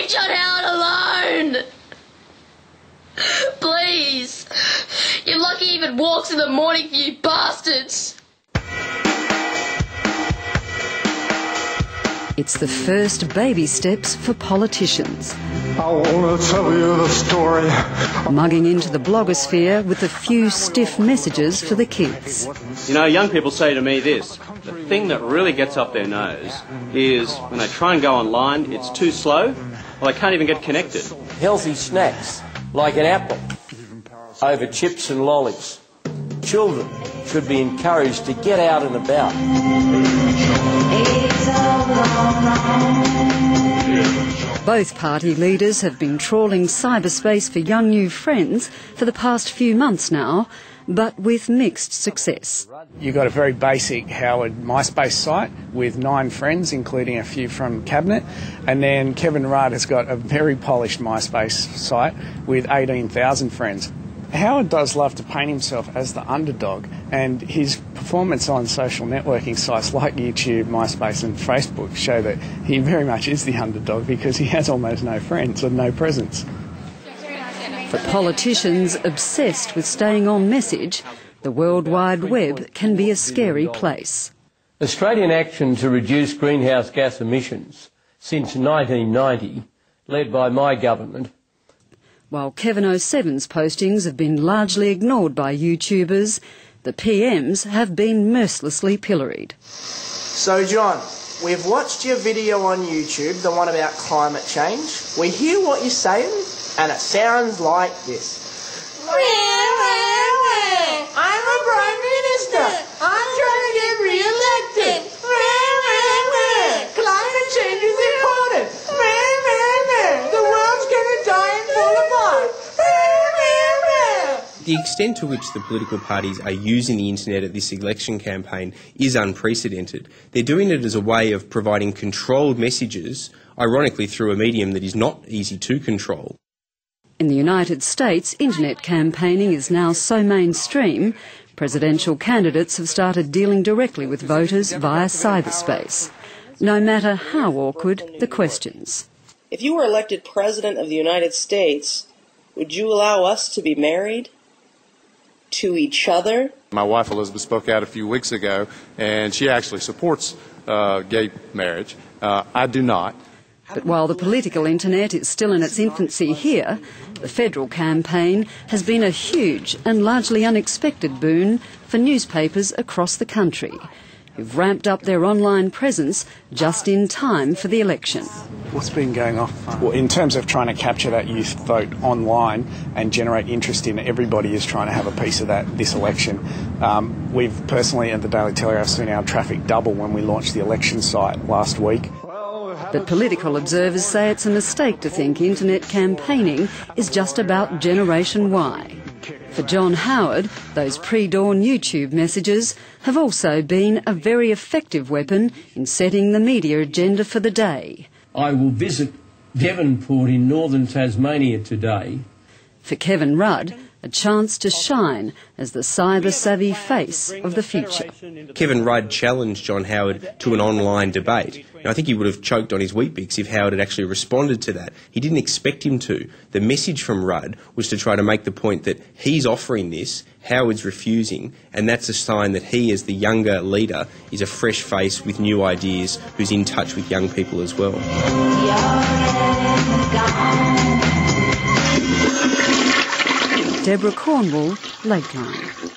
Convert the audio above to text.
leave John Howard alone! Please! You're lucky he even walks in the morning for you bastards! It's the first baby steps for politicians. I want to tell you the story. Mugging into the blogosphere with a few stiff messages for the kids. You know, young people say to me this: the thing that really gets up their nose is when they try and go online, it's too slow, or they can't even get connected. Healthy snacks, like an apple, over chips and lollies. Children should be encouraged to get out and about. Both party leaders have been trawling cyberspace for young new friends for the past few months now, but with mixed success. You've got a very basic Howard MySpace site with 9 friends, including a few from Cabinet, and then Kevin Rudd has got a very polished MySpace site with 18,000 friends. Howard does love to paint himself as the underdog, and his performance on social networking sites like YouTube, MySpace and Facebook show that he very much is the underdog because he has almost no friends and no presence. For politicians obsessed with staying on message, the World Wide Web can be a scary place. Australian action to reduce greenhouse gas emissions since 1990, led by my government. While Kevin 07's postings have been largely ignored by YouTubers, the PMs have been mercilessly pilloried. So, John, we've watched your video on YouTube, the one about climate change. We hear what you're saying, and it sounds like this. I'm a Prime Minister. I'm trying to get re-elected. Climate change is important. The world's going to die and fall apart. The extent to which the political parties are using the internet at this election campaign is unprecedented. They're doing it as a way of providing controlled messages, ironically through a medium that is not easy to control. In the United States, internet campaigning is now so mainstream, presidential candidates have started dealing directly with voters via cyberspace, no matter how awkward the questions. If you were elected President of the United States, would you allow us to be married to each other? My wife Elizabeth spoke out a few weeks ago, and she actually supports gay marriage. I do not. But while the political internet is still in its infancy here, the federal campaign has been a huge and largely unexpected boon for newspapers across the country, who've ramped up their online presence just in time for the election. What's been going on? Well, in terms of trying to capture that youth vote online and generate interest in it, everybody is trying to have a piece of that this election. We've personally at the Daily Telegraph seen our traffic double when we launched the election site last week. But political observers say it's a mistake to think internet campaigning is just about Generation Y. For John Howard, those pre-dawn YouTube messages have also been a very effective weapon in setting the media agenda for the day. I will visit Devonport in northern Tasmania today. For Kevin Rudd, a chance to shine as the cyber-savvy face of the future. Kevin Rudd challenged John Howard to an online debate. And I think he would have choked on his Weet-Bix if Howard had actually responded to that. He didn't expect him to. The message from Rudd was to try to make the point that he's offering this, Howard's refusing, and that's a sign that he, as the younger leader, is a fresh face with new ideas who's in touch with young people as well. Deborah Cornwall, Lateline.